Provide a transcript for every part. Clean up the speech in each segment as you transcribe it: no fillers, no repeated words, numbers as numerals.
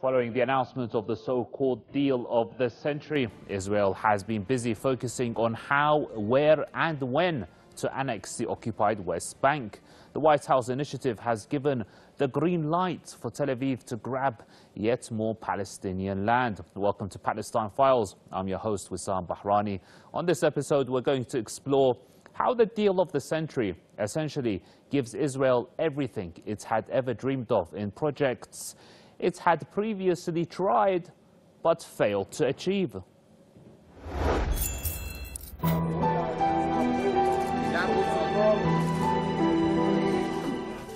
Following the announcement of the so-called deal of the century, Israel has been busy focusing on how, where and when to annex the occupied West Bank. The White House initiative has given the green light for Tel Aviv to grab yet more Palestinian land. Welcome to Palestine Files. I'm your host, Wissam Bahrani. On this episode, we're going to explore how the deal of the century essentially gives Israel everything it had ever dreamed of in projects it had previously tried but failed to achieve.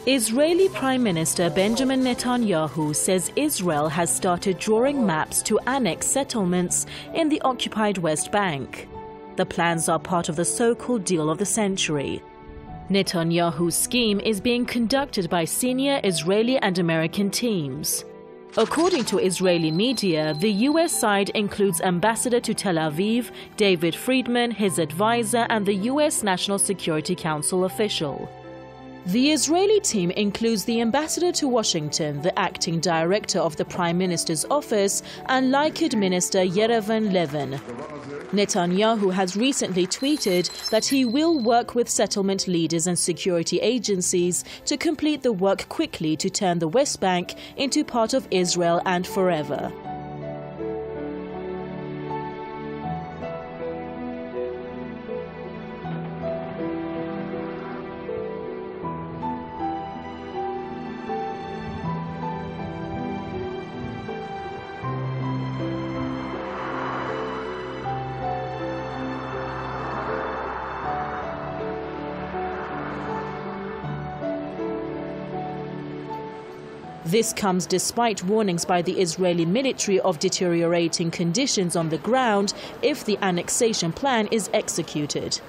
Israeli Prime Minister Benjamin Netanyahu says Israel has started drawing maps to annex settlements in the occupied West Bank. The plans are part of the so-called deal of the century. Netanyahu's scheme is being conducted by senior Israeli and American teams. According to Israeli media, the US side includes Ambassador to Tel Aviv, David Friedman, his advisor, and the US National Security Council official. The Israeli team includes the ambassador to Washington, the acting director of the Prime Minister's office, and Likud Minister Yerevan Levin. Netanyahu has recently tweeted that he will work with settlement leaders and security agencies to complete the work quickly to turn the West Bank into part of Israel and forever. This comes despite warnings by the Israeli military of deteriorating conditions on the ground if the annexation plan is executed.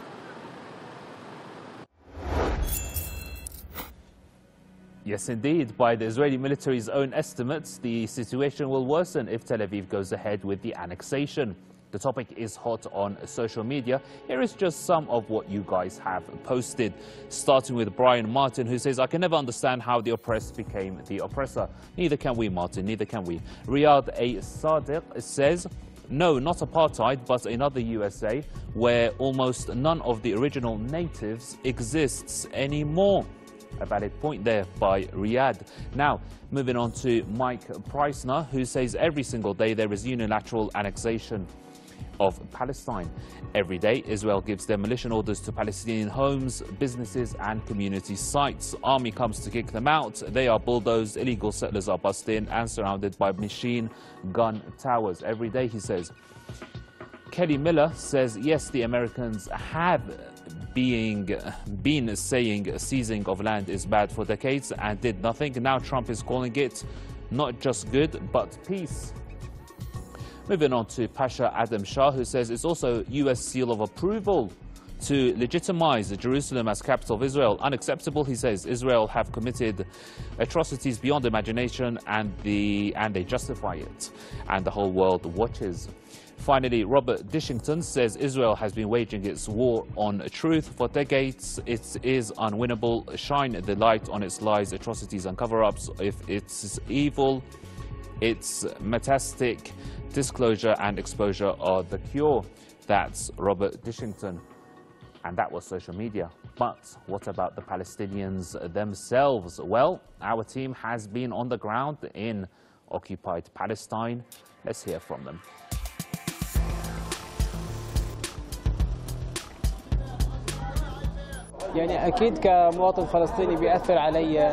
Yes, indeed. By the Israeli military's own estimates, the situation will worsen if Tel Aviv goes ahead with the annexation. The topic is hot on social media. Here is just some of what you guys have posted, starting with Brian Martin, who says, I can never understand how the oppressed became the oppressor. Neither can we, Martin, neither can we. Riyadh A. Sadiq says, no, not apartheid, but another USA where almost none of the original natives exists anymore. A valid point there by Riyadh. Now, moving on to Mike Preissner, who says every single day there is unilateral annexation of Palestine. Every day, Israel gives demolition orders to Palestinian homes, businesses and community sites. Army comes to kick them out. They are bulldozed. Illegal settlers are bussed in and surrounded by machine gun towers. Every day, he says. Kelly Miller says, yes, the Americans have been saying seizing of land is bad for decades and did nothing. Now Trump is calling it not just good, but peace. Moving on to Pasha Adam Shah, who says it's also U.S. seal of approval to legitimize Jerusalem as capital of Israel. Unacceptable, he says. Israel have committed atrocities beyond imagination and they justify it. And the whole world watches. Finally, Robert Dishington says Israel has been waging its war on truth for decades. It is unwinnable. Shine the light on its lies, atrocities and cover-ups. If it's evil, it's metastatic. Disclosure and exposure are the cure. That's Robert Dishington. And that was social media. But what about the Palestinians themselves? Well, our team has been on the ground in occupied Palestine. Let's hear from them. يعني أكيد كمواطن فلسطيني بيأثر علي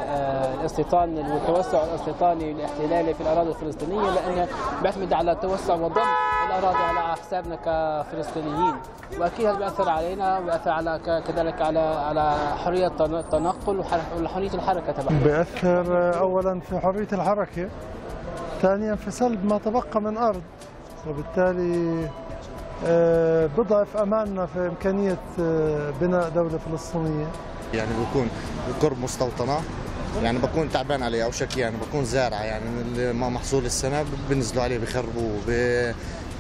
الاستيطان والتوسع الاستيطاني الاحتلالي في الأراضي الفلسطينية، لأنه بيعتمد على التوسع وضم الأراضي على حسابنا كفلسطينيين، وأكيد هذا بيأثر علينا وبيأثر على كذلك على حرية التنقل وحرية الحركة تبعنا. بيأثر أولاً في حرية الحركة، ثانياً في سلب ما تبقى من أرض، وبالتالي بضعف أماننا في إمكانية بناء دولة فلسطينية. يعني بكون قرب مستوطنة، يعني بكون تعبان عليه أو شكي، يعني بكون زارع، يعني محصول السنة بنزلوا عليه بخربوه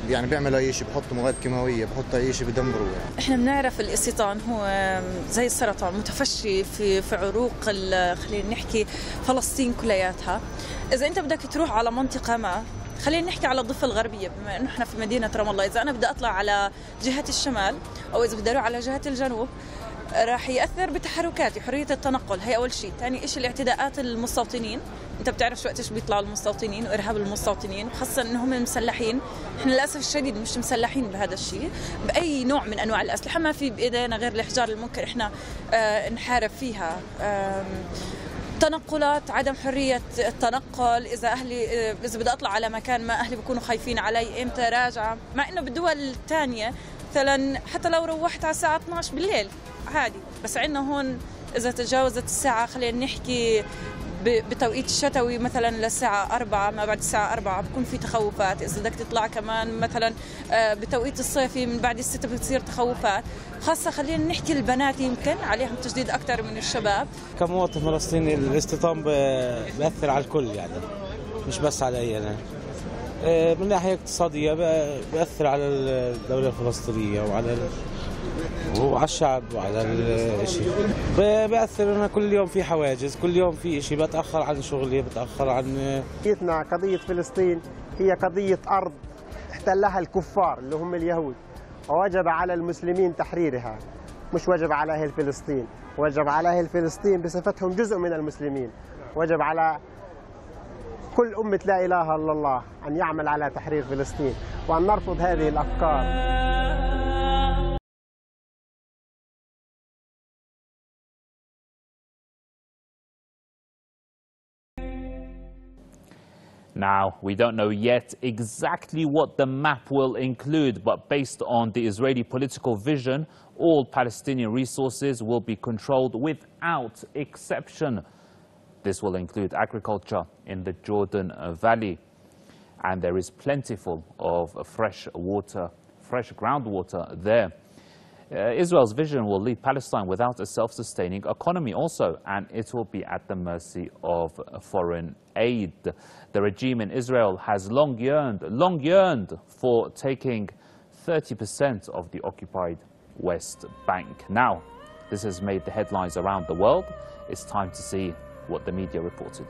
يعني بيعملوا اي شيء، بحطوا مواد كيماويه، بحطوا اي شيء بدمروا يعني. احنا بنعرف الاستيطان هو زي السرطان متفشي في عروق خلينا نحكي فلسطين كلياتها. اذا انت بدك تروح على منطقه ما، خلينا نحكي على الضفه الغربيه بما انه احنا في مدينه رام الله، اذا انا بدي اطلع على جهه الشمال او اذا بدي اروح على جهه الجنوب راح ياثر بتحركاتي، حريه التنقل هي اول شيء. ثاني شيء الاعتداءات المستوطنين، انت بتعرف شو وقتاش بيطلعوا المستوطنين وارهاب المستوطنين، خاصه انهم مسلحين. احنا للاسف الشديد مش مسلحين بهذا الشيء باي نوع من انواع الاسلحه، ما في بايدينا غير الاحجار الممكن احنا نحارب فيها. تنقلات، عدم حريه التنقل، اذا بدي اطلع على مكان ما اهلي بيكونوا خايفين علي امتى راجعه، مع انه بالدول الثانيه مثلا حتى لو روحت على الساعه 12 بالليل عادي، بس عندنا هون اذا تجاوزت الساعه خلينا نحكي بتوقيت الشتوي مثلا للساعه 4 ما بعد الساعه 4 بكون في تخوفات، اذا بدك تطلع كمان مثلا بتوقيت الصيفي من بعد الستة بتصير تخوفات، خاصه خلينا نحكي البنات يمكن عليهم تشديد اكثر من الشباب. كمواطن فلسطيني الاستيطان بيأثر على الكل يعني، مش بس علي انا. من ناحيه اقتصاديه بيأثر على الدوله الفلسطينيه وعلى الشعب وعلى الشيء. بيأثر انه كل يوم في حواجز، كل يوم في شيء، بتأخر عن شغلي، بتأخر عن قضيتنا. قضية فلسطين هي قضية أرض احتلها الكفار اللي هم اليهود، ووجب على المسلمين تحريرها، مش وجب على أهل فلسطين، وجب على أهل فلسطين بصفتهم جزء من المسلمين، وجب على كل أمة لا إله إلا الله أن يعمل على تحرير فلسطين وأن نرفض هذه الأفكار. Now, we don't know yet exactly what the map will include, but based on the Israeli political vision, all Palestinian resources will be controlled without exception. This will include agriculture in the Jordan Valley, and there is plentiful of fresh groundwater there. Israel's vision will leave Palestine without a self-sustaining economy also, and it will be at the mercy of foreign aid. The regime in Israel has long yearned for taking 30% of the occupied West Bank. Now, this has made the headlines around the world. It's time to see what the media reported.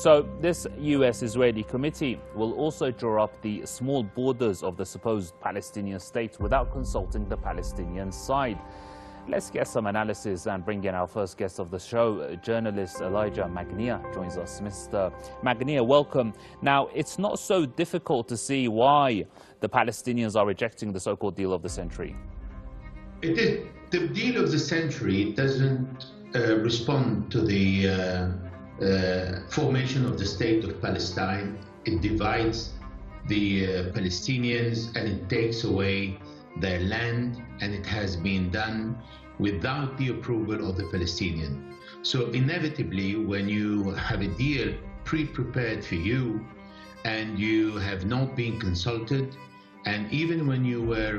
So this US-Israeli committee will also draw up the small borders of the supposed Palestinian state without consulting the Palestinian side. Let's get some analysis and bring in our first guest of the show. Journalist Elijah Magnier joins us. Mr. Magnier, welcome. Now, it's not so difficult to see why the Palestinians are rejecting the so-called deal of the century. It is. The deal of the century doesn't respond to the formation of the state of Palestine. It divides the Palestinians and it takes away their land, and it has been done without the approval of the Palestinian. So inevitably, when you have a deal pre-prepared for you and you have not been consulted, and even when you were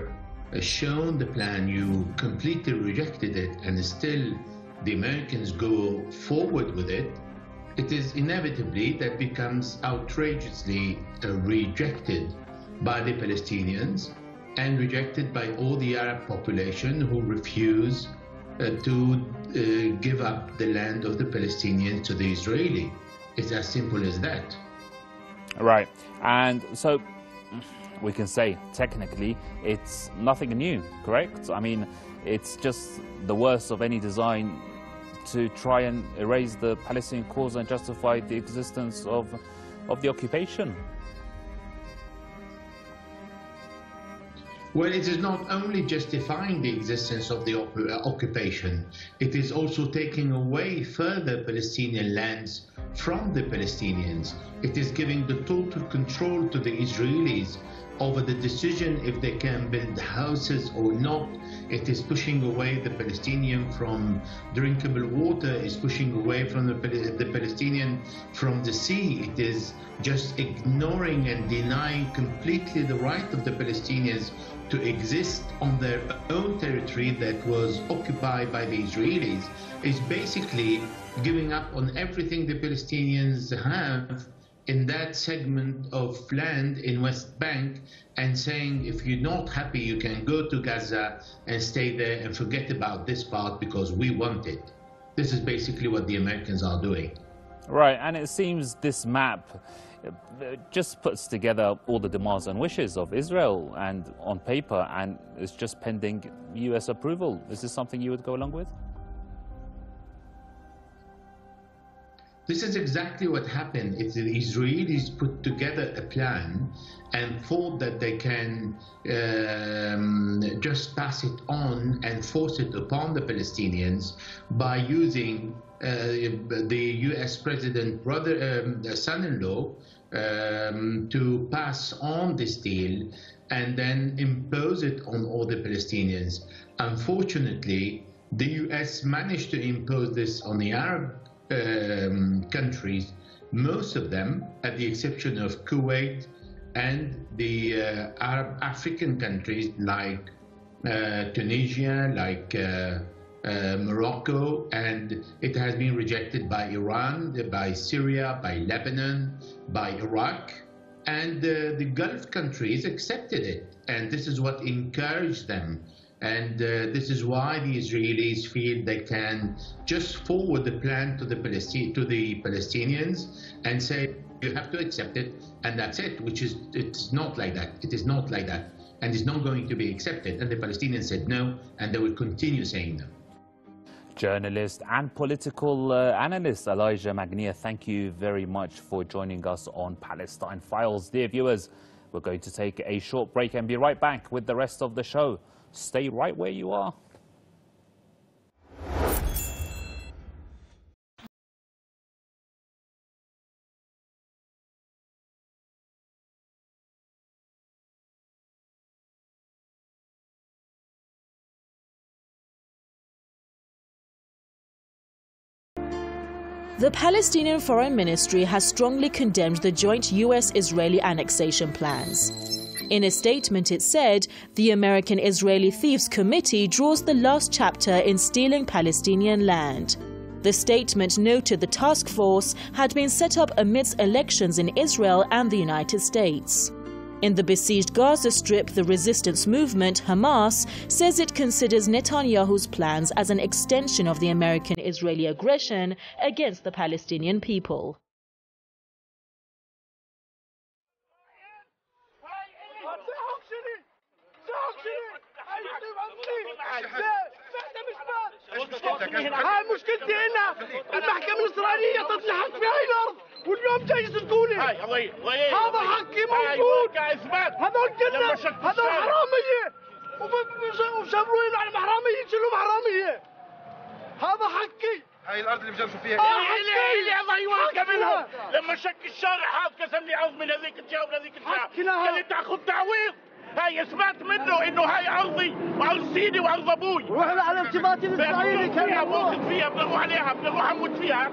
shown the plan, you completely rejected it, and still the Americans go forward with it, it is inevitably that becomes outrageously rejected by the Palestinians and rejected by all the Arab population who refuse to give up the land of the Palestinians to the Israeli. It's as simple as that. Right, and so we can say technically it's nothing new, correct? I mean, it's just the worst of any design to try and erase the Palestinian cause and justify the existence of the occupation. Well, it is not only justifying the existence of the occupation, it is also taking away further Palestinian lands from the Palestinians. It is giving the total control to the Israelis over the decision if they can build houses or not. It is pushing away the Palestinian from drinkable water, is pushing away from the Palestinian from the sea. It is just ignoring and denying completely the right of the Palestinians to exist on their own territory that was occupied by the Israelis. Is basically giving up on everything the Palestinians have in that segment of land in West Bank and saying, if you're not happy, you can go to Gaza and stay there and forget about this part because we want it. This is basically what the Americans are doing. Right, and it seems this map just puts together all the demands and wishes of Israel and on paper, and it's just pending US approval. Is this something you would go along with? This is exactly what happened. It's the Israelis put together a plan and thought that they can just pass it on and force it upon the Palestinians by using the US president son-in-law to pass on this deal and then impose it on all the Palestinians. Unfortunately, the US managed to impose this on the Arab countries, most of them, at the exception of Kuwait and the Arab African countries like Tunisia, like Morocco, and it has been rejected by Iran, by Syria, by Lebanon, by Iraq, and the Gulf countries accepted it, and this is what encouraged them. And this is why the Israelis feel they can just forward the plan to the Palestinians and say, you have to accept it, and that's it, it's not like that. It is not like that, and it's not going to be accepted. And the Palestinians said no, and they will continue saying no. Journalist and political analyst Elijah Magnier, thank you very much for joining us on Palestine Files. Dear viewers, we're going to take a short break and be right back with the rest of the show. Stay right where you are. The Palestinian Foreign Ministry has strongly condemned the joint US-Israeli annexation plans. In a statement, it said, the American-Israeli Thieves Committee draws the last chapter in stealing Palestinian land. The statement noted the task force had been set up amidst elections in Israel and the United States. In the besieged Gaza Strip, the resistance movement, Hamas, says it considers Netanyahu's plans as an extension of the American-Israeli aggression against the Palestinian people. هاي مشكلتي هنا المحكمة الإسرائيلية تطلع فيها الأرض واليوم جاي يصدقوني هذا حقي موجود هذول كنا هذول حرامية وشبروا لنا على حرامية يشيلوا حرامية هذا حقي هاي الأرض اللي بجلسوا فيها حقي الله يوقف منها لما شك الشارع هذا قسم لي عوض من هذيك الجهة ومن هذيك الجهة قال لي تاخذ تعويض هاي اثبات منه انه هاي ارضي وارض سيدي وارض ابوي. واحنا على ارتباط الاسرائيلي كان بناخذ فيها بنروح عليها بنروح اموت فيها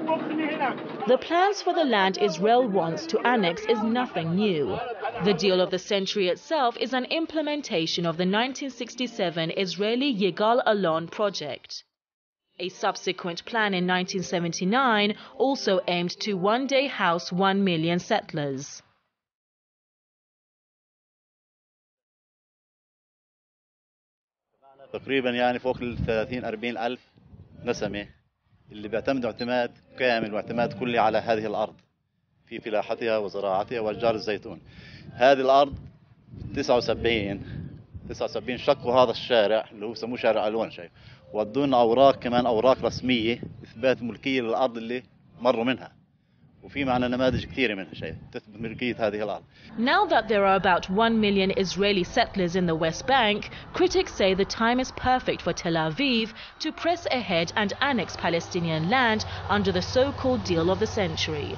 اعطيني هناك. The plans for the land Israel wants to annex is nothing new. The deal of the century itself is an implementation of the 1967 Israeli Yigal Alon project. A subsequent plan in 1979 also aimed to one day house 1 million settlers. تقريبا يعني فوق ال 30-40 ألف نسمة اللي بيعتمدوا اعتماد كامل واعتماد كلي على هذه الأرض في فلاحتها وزراعتها وأشجار الزيتون. هذه الأرض 79 شقوا هذا الشارع اللي هو يسموه شارع ألوان شايف، ودونا أوراق كمان أوراق رسمية إثبات ملكية للأرض اللي مروا منها، وفي معنا نماذج كثيرة منها شايف تثبت ملكية هذه الأرض. Now that there are about 1 million Israeli settlers in the West Bank, critics say the time is perfect for Tel Aviv to press ahead and annex Palestinian land under the so-called deal of the century.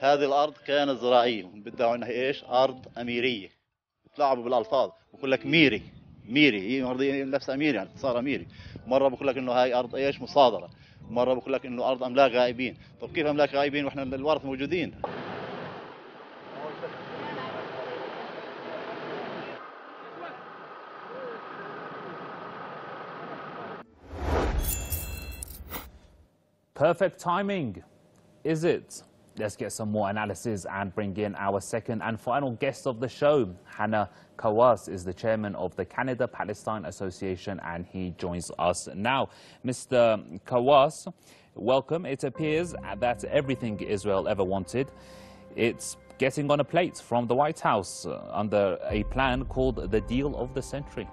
هذه الأرض كانت زراعية، بدعوا إنها إيش؟ أرض أميرية. بتلعبوا بالألفاظ، بقول لك ميري، هي أرض نفسها أميري يعني صار أميري. مرة بقول لك إنه هاي أرض إيش؟ مصادرة. مرة بقول لك إنه أرض أملاك غائبين. طب كيف أملاك غائبين وإحنا الورث موجودين؟ Perfect timing, is it? Let's get some more analysis and bring in our second and final guest of the show. Hannah Kawas is the chairman of the Canada-Palestine Association, and he joins us now. Mr. Kawas, welcome. It appears that everything Israel ever wanted, it's getting on a plate from the White House under a plan called the Deal of the Century.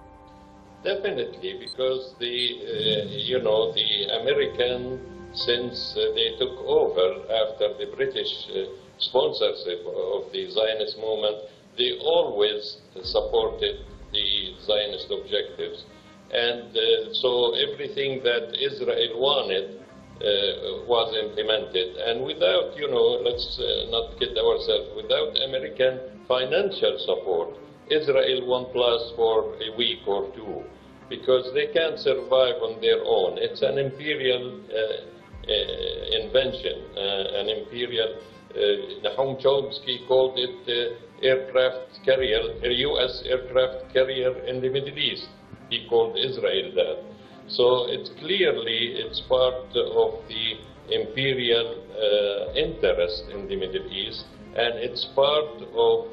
Definitely, because the American, since they took over after the British sponsorship of the Zionist movement, they always supported the Zionist objectives. And so everything that Israel wanted was implemented. And without, let's not kid ourselves, without American financial support, Israel won't last for a week or two, because they can't survive on their own. It's an imperial invention, an imperial, Nahum Chomsky called it aircraft carrier, a U.S. aircraft carrier in the Middle East. He called Israel that. So it's part of the imperial interest in the Middle East, and it's part of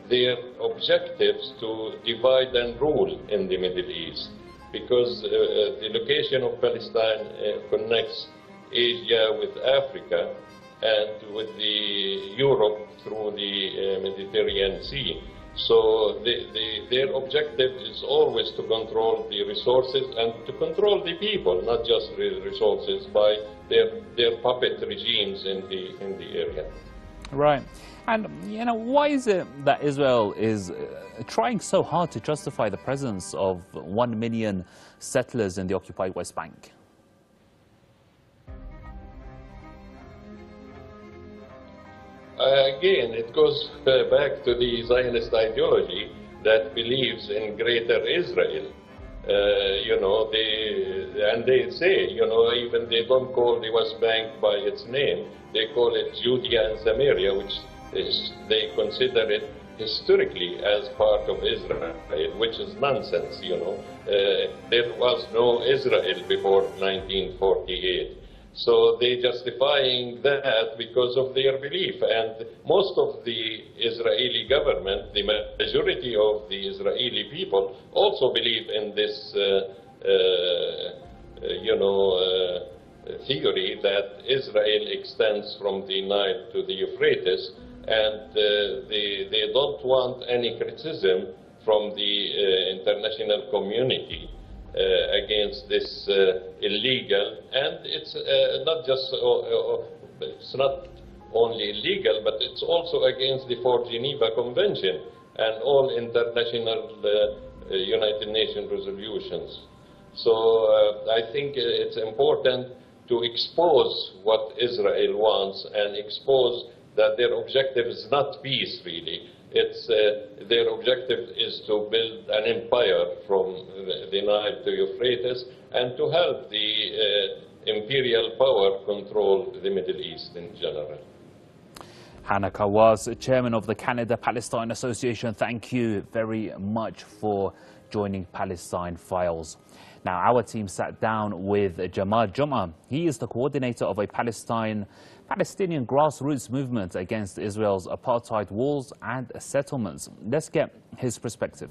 their objectives to divide and rule in the Middle East, because the location of Palestine connects Asia with Africa and with Europe through the Mediterranean Sea. So their objective is always to control the resources and to control the people, not just the resources, by their puppet regimes in the area. Right. And, why is it that Israel is trying so hard to justify the presence of 1 million settlers in the occupied West Bank? Again, it goes back to the Zionist ideology that believes in greater Israel. They say, even they don't call the West Bank by its name. They call it Judea and Samaria, which they consider it historically as part of Israel, which is nonsense, There was no Israel before 1948. So they're justifying that because of their belief. And most of the Israeli government, the majority of the Israeli people, also believe in this, theory that Israel extends from the Nile to the Euphrates, and they don't want any criticism from the international community. against this illegal, and it's not just it's not only illegal, but it's also against the 4 Geneva Convention and all international United Nations resolutions. So I think it's important to expose what Israel wants and expose that their objective is not peace, really. It's, their objective is to build an empire from the Nile to Euphrates and to help the imperial power control the Middle East in general. Hanaka was chairman of the Canada-Palestine Association. Thank you very much for joining Palestine Files. Now, our team sat down with Jamal Jum'a. He is the coordinator of a Palestinian grassroots movement against Israel's apartheid walls and settlements. Let's get his perspective.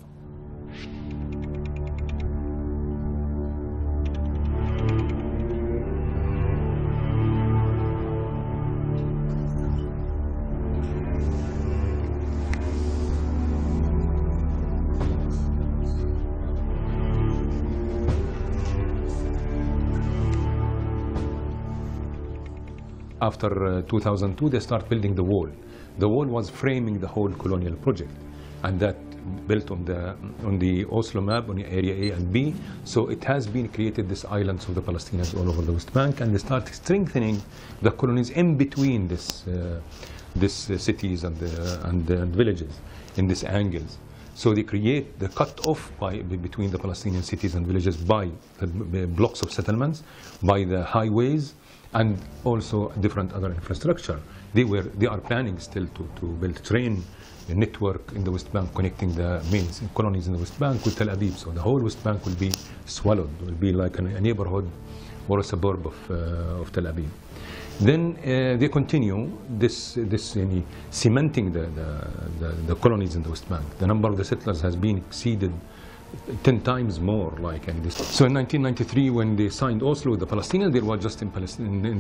After 2002, they start building the wall. The wall was framing the whole colonial project, and that built on the Oslo map on the area A and B. So it has been created this islands of the Palestinians all over the West Bank, and they start strengthening the colonies in between this cities and villages in these angles. So they create the cut-off between the Palestinian cities and villages by the blocks of settlements, by the highways, and also different other infrastructure. They are planning still to build a train network in the West Bank connecting the main colonies in the West Bank with Tel Aviv. So the whole West Bank will be swallowed, will be like a neighborhood or a suburb of Tel Aviv. Then they continue this cementing the colonies in the West Bank. The number of the settlers has been exceeded 10 times more. So in 1993, when they signed Oslo with the Palestinians, there was just in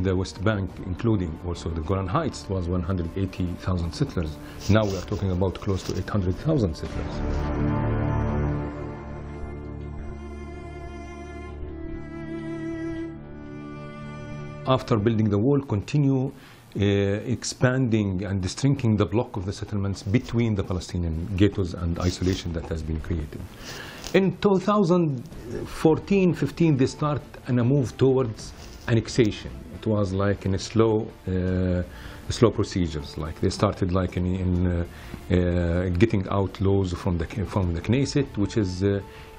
the West Bank, including also the Golan Heights, was 180,000 settlers. Now we are talking about close to 800,000 settlers. After building the wall, continue expanding and shrinking the block of the settlements between the Palestinian ghettos and isolation that has been created. In 2014-15, they start a move towards annexation. It was like in a slow procedures. Like they started like in getting out laws from the Knesset, which is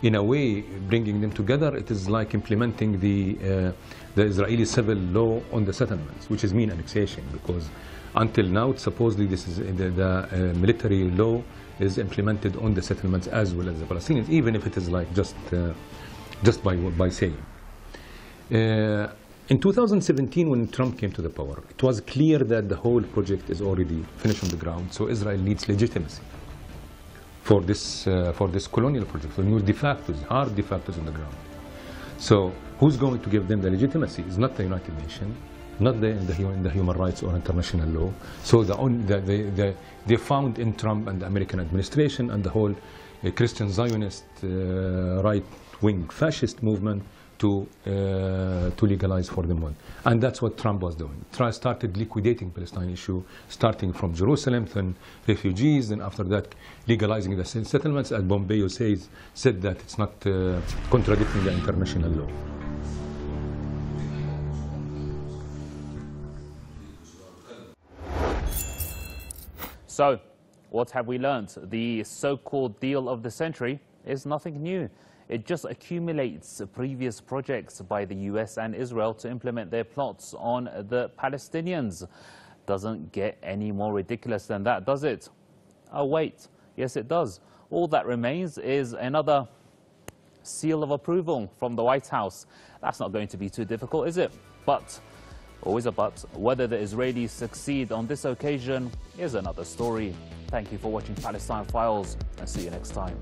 in a way bringing them together. It is like implementing the Israeli civil law on the settlements, which is mean annexation, because until now, supposedly this is the military law is implemented on the settlements as well as the Palestinians, even if it is like just by saying. In 2017, when Trump came to the power, it was clear that the whole project is already finished on the ground. So Israel needs legitimacy for this colonial project, for new de factos, hard de factos on the ground. So who's going to give them the legitimacy? It's not the United Nations, not the human rights or international law. So they found in Trump and the American administration and the whole Christian Zionist right-wing fascist movement to legalize for them. And that's what Trump was doing. Trump started liquidating Palestine issue, starting from Jerusalem, then refugees, and after that legalizing the settlements, as Pompeo said that it's not contradicting the international law. So, what have we learned? The so-called deal of the century is nothing new. It just accumulates previous projects by the US and Israel to implement their plots on the Palestinians. Doesn't get any more ridiculous than that, does it? Oh, wait. Yes, it does. All that remains is another seal of approval from the White House. That's not going to be too difficult, is it? But, always a but, whether the Israelis succeed on this occasion is another story. Thank you for watching Palestine Files, and see you next time.